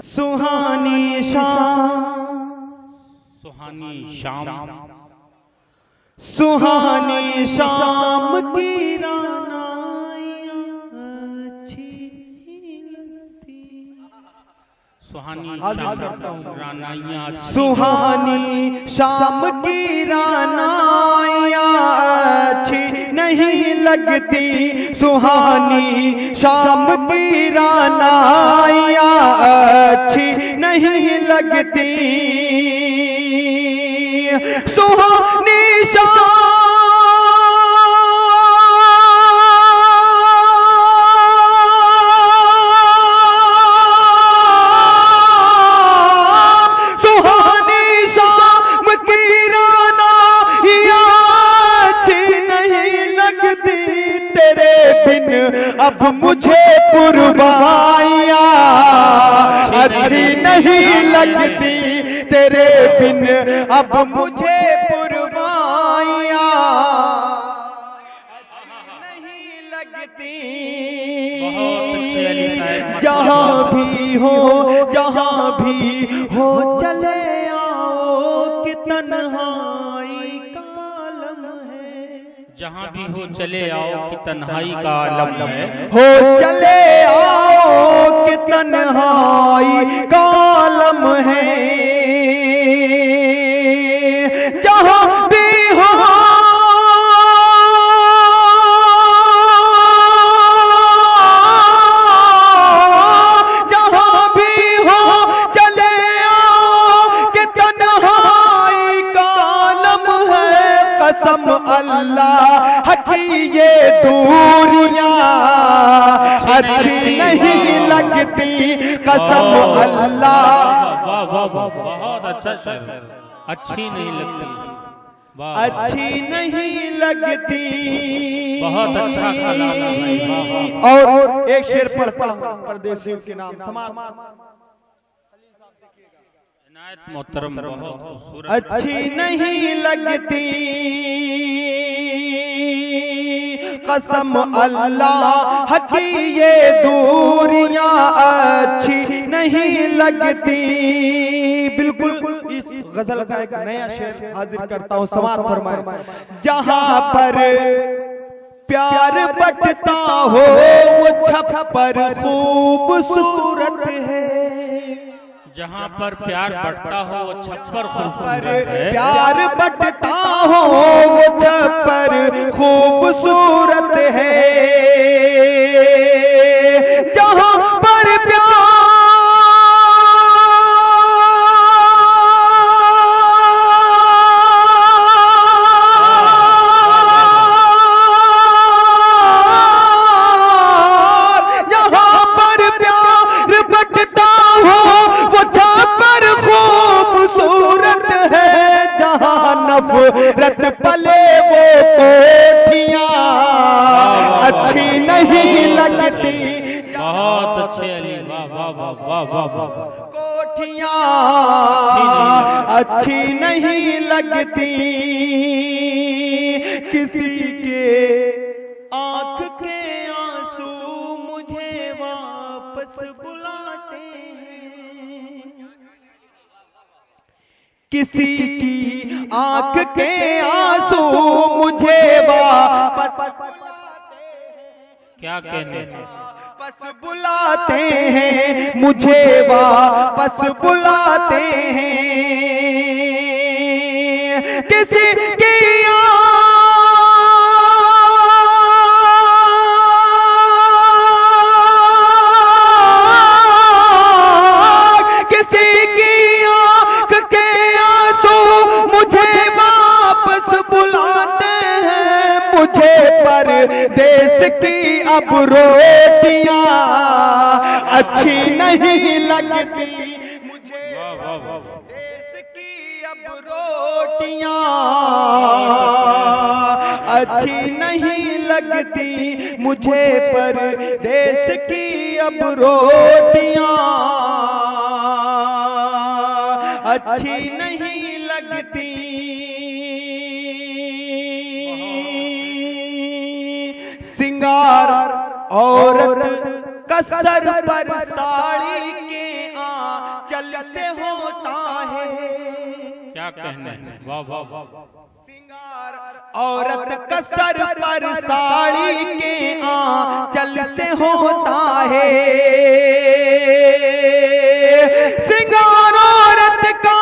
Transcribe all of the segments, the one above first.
सुहानी शाम, सुहानी शाम, सुहानी शाम की रानाइयाँ अच्छी लगती। सुहानी शाम रानाइयाँ, सुहानी शाम की रानाइयाँ अच्छी नहीं लगती। सुहानी शाम की रानाइयाँ अच्छी नहीं लगती। सुहानी शाम, सुहानी शाम की रानाइयाँ अच्छी नहीं लगती। तेरे बिन अब मुझे पुरवाइयाँ अच्छी नहीं लगती। तेरे बिन अब मुझे पुरवाइयाँ नहीं लगती। जहाँ भी हो चले आओ कि तन्हाई का आलम है। जहाँ भी हो चले आओ कि तन्हाई का आलम है। हो चले आओ कि तन्हाई का आलम है। जहाँ भी हो चले आओ कि तन्हाई का आलम है। कसम अल्लाह की ये दूरियां अच्छी नहीं लगती। कसम अल्लाह, बहुत अच्छा शेर, अच्छी नहीं लगती, अच्छी नहीं लगती। बहुत अच्छा कलाम है भाई। और एक शेर पढ़ता हूँ परदेसियों के नाम समाज। मोहतरम, बहुत खूबसूरत। अच्छी नहीं लगती। कसम अल्लाह की ये दूरियां अच्छी नहीं लगती। बिल्कुल इस गजल का एक नया शेर हाजिर करता हूँ, समाज फरमाए। जहाँ पर प्यार बटता हो वो छप्पर खूबसूरत है। जहाँ पर प्यार बटता हो वो छप्पर खूबसूरत है। प्यार बटता हो वो छप्पर खूबसूरत है। जहाँ पर प्यार बटता हो वो छप्पर खूबसूरत है। जहाँ नफरत पले वो कोठियाँ अच्छी नहीं लगती। बहुत अच्छे अली, वाह वाह वाह वाह वाह। कोठियाँ अच्छी नहीं लगती। किसी के आंख के आंसू मुझे वापस बुलाते हैं। किसी की आंख के आंसू मुझे वापस क्या कहने, वापस बुलाते हैं। मुझे वापस बुलाते हैं। किसी की देश की अब रोटियां अच्छी नहीं लगती। मुझे देश की अब रोटियां अच्छी नहीं लगती। मुझे पर देश की अब रोटियां अच्छी नहीं लगती। सिंगार औरत कसर पर साड़ी के चल से होता है। क्या कहने हैं, वाह वाह वाह। सिंगार औरत का सर पर साड़ी के आंचल से होता है। सिंगार औरत का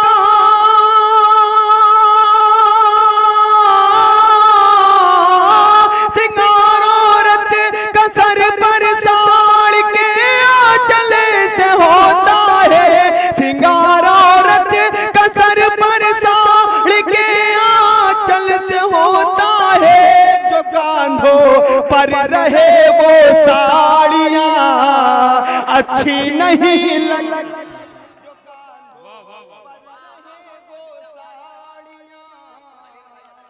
सर पर साड़ के आंचल से होता है। सिंगार औरत का सर पर साड़ के आंचल से होता है। जो कांधों पर रहे वो साड़ियां अच्छी नहीं लगती।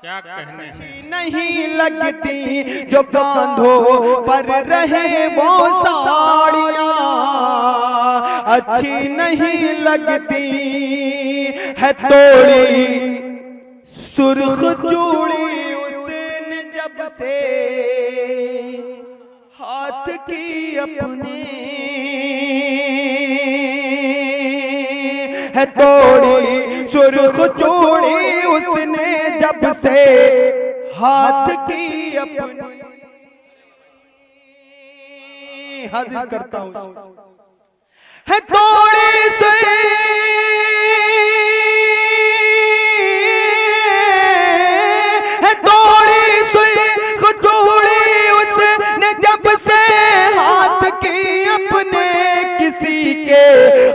क्या कहने हैं, नहीं लगती जो कांधों पर रहे वो साड़ियां अच्छी नहीं लगती है। तोड़ी सुर्ख चूड़ी उसने जब से हाथ की अपने है। तोड़ी सुर्ख चूड़ी उसने जब से हाथ की अपनी। हाजिर करता हूं है तोड़ी से है। तोड़ी सुर्ख चूड़ी उसने जब से हाथ की अपने। किसी के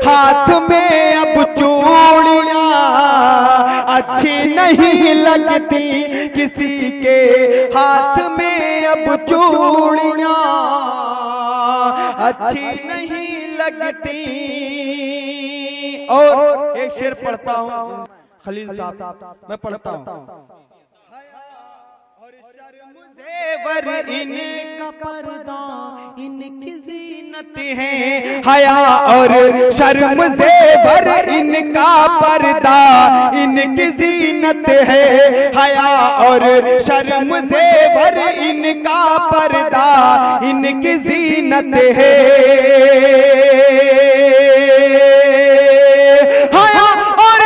हाथ में अब चूड़ियां अच्छी नहीं लगती। किसी के हाथ में अब चूड़ियां अच्छी नहीं लगती। और एक शेर पढ़ता हूं खलील साहब, मैं पढ़ता हूं। जेवर इनका पर्दा इनकी ज़ीनत है। हया और शर्म जेवर इनका पर्दा इनकी ज़ीनत है। हया और शर्म जेवर इनका पर्दा इनकी ज़ीनत है। हया और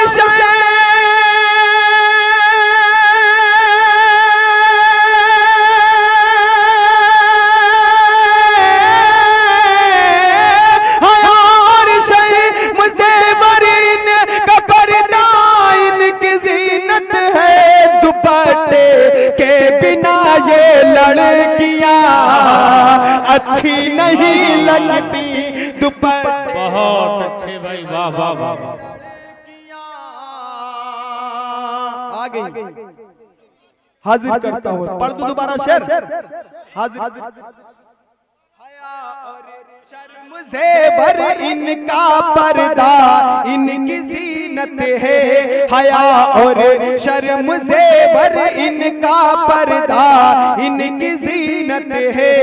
के बिना ये लड़कियां अच्छी नहीं लगती। दुपट्टे बहुत अच्छे भाई, वाह वाह वाह। आ गई। हाजिर करता हूँ, पढ़ दो दोबारा शेर। हाजिर। शर्म जेवर इनका पर्दा इनकी ज़ीनत है। हया और शर्म जेवर इनका पर्दा इनकी ज़ीनत है।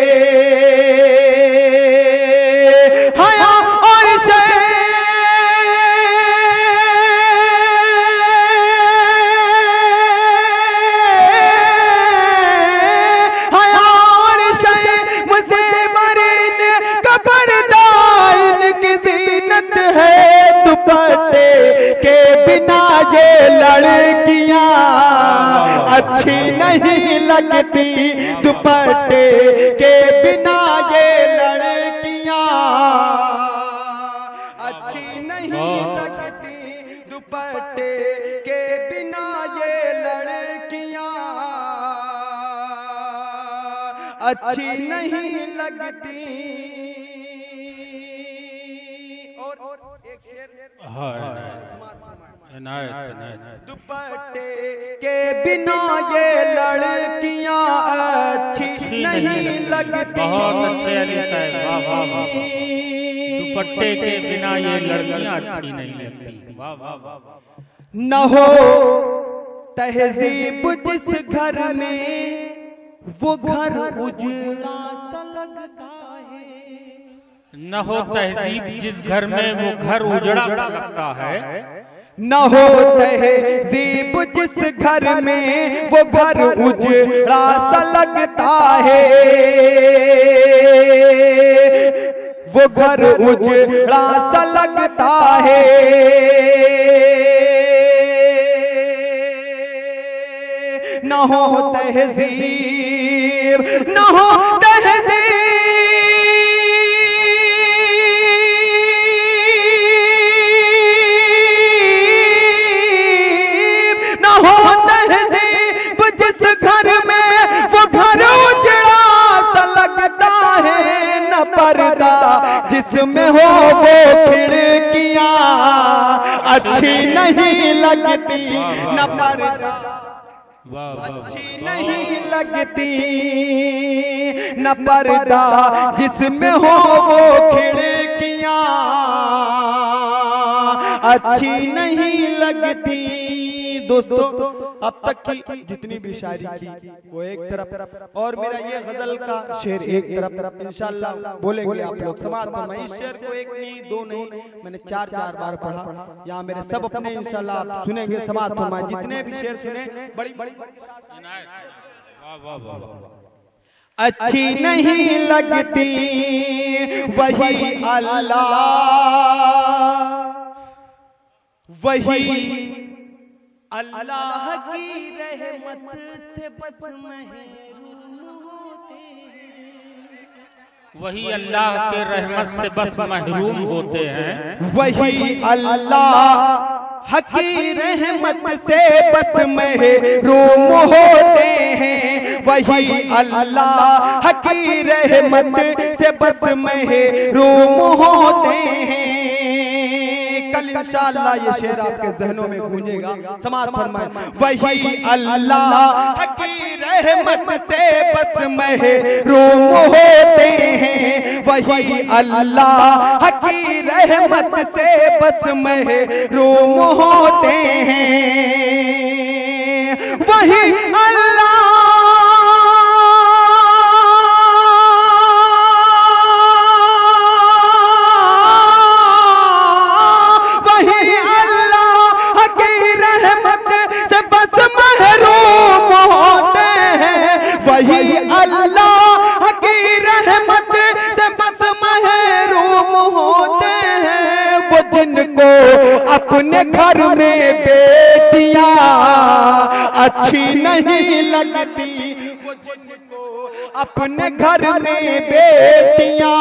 हया और दुपट्टे के बिना ये लड़कियां अच्छी नहीं लगती। दुपट्टे के बिना ये लड़कियां अच्छी नहीं लगती। दुपट्टे के बिना ये लड़कियां अच्छी नहीं लगती। दुपट्टे के बिना ये लड़कियां अच्छी नहीं लगती। बहुत अच्छे अली साहब, वाह वाह वाह। दुपट्टे के बिना ये लड़कियां अच्छी नहीं लगती, वाह वाह वाह। न हो तहजीब जिस घर में वो घर उजड़ा सा लगता है। न हो तहजीब जिस घर में वो घर उजड़ा सा लगता है। न हो तहजीब जिस घर में वो घर उजड़ा सा लगता है। वो घर उजड़ा सा लगता है। न हो तहजीब न हो तहजीब, न हो तहजीब जिस घर में वो घर उजड़ा सा लगता है। न पर्दा जिसमें हो वो खिड़कियां अच्छी नहीं लगती। न पर्दा अच्छी नहीं लगती, न पर्दा जिसमें हो वो खिड़कियां अच्छी नहीं लगती। दोस्तों अब तक की जितनी भी शायरी की वो एक तरफ, और मेरा ये गजल का शेर एक तरफ। इंशाल्लाह बोलेंगे आप लोग समाज फरमाइए। इस शेर को एक नहीं दो नहीं, मैंने चार बार पढ़ा। यहाँ मेरे सब अपने इंशाल्लाह आप सुनेंगे। समाज फरमाइए जितने भी शेर सुने बड़ी अच्छी नहीं लगती वही अल्लाह, वही अल्लाह की रहमत से बस महरूम होते हैं। वही अल्लाह के रहमत से बस महरूम होते हैं। वही अल्लाह की रहमत से बस महरूम होते हैं। वही अल्लाह की रहमत से बस महरूम होते हैं। कल इंशाअल्लाह ये शेर आपके जहनों में गूंजेगा। समाज फरमाए वही अल्लाह की रहमत से बस महरूम होते हैं। वही अल्लाह की रहमत से बस महरूम होते हैं। वही अल्लाह वही अल्लाह की रहमत से बस महरूम होते हैं। वो जिनको अपने घर में बेटियां अच्छी नहीं लगती, वो जिनको अपने घर में बेटियां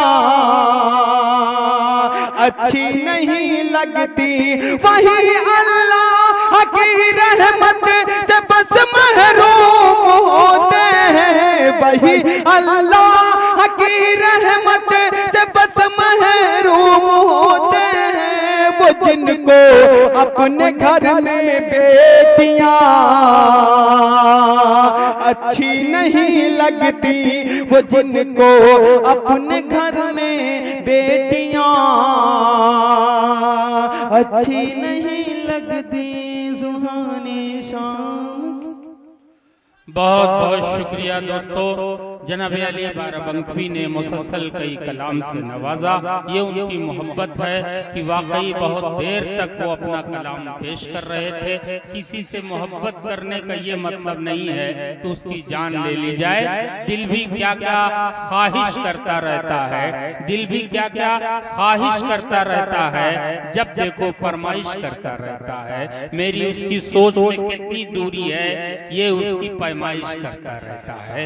अच्छी नहीं लगती। वही अल्लाह की रहमत से बस महरूम होते हैं। वही अल्लाह की रहमत से बस महरूम होते हैं। वो जिनको अपने घर में बेटियां अच्छी नहीं लगती, वो जिनको अपने घर में बेटियां अच्छी नहीं लगती। सुहानी शाम। बहुत बहुत शुक्रिया दोस्तों। जनाब अली बाराबंकी ने मुसलसल कई कलाम से नवाजा। ये उनकी मोहब्बत है कि वाकई बहुत देर तक वो अपना कलाम पेश कर रहे थे। किसी से मोहब्बत करने का ये मतलब नहीं है कि उसकी जान ले ली जाए। दिल भी क्या क्या ख्वाहिश करता रहता है, दिल भी क्या क्या ख्वाहिश करता रहता है। जब देखो फरमाइश करता रहता है। मेरी उसकी सोच में कितनी दूरी है ये उसकी पैमाइश करता रहता है।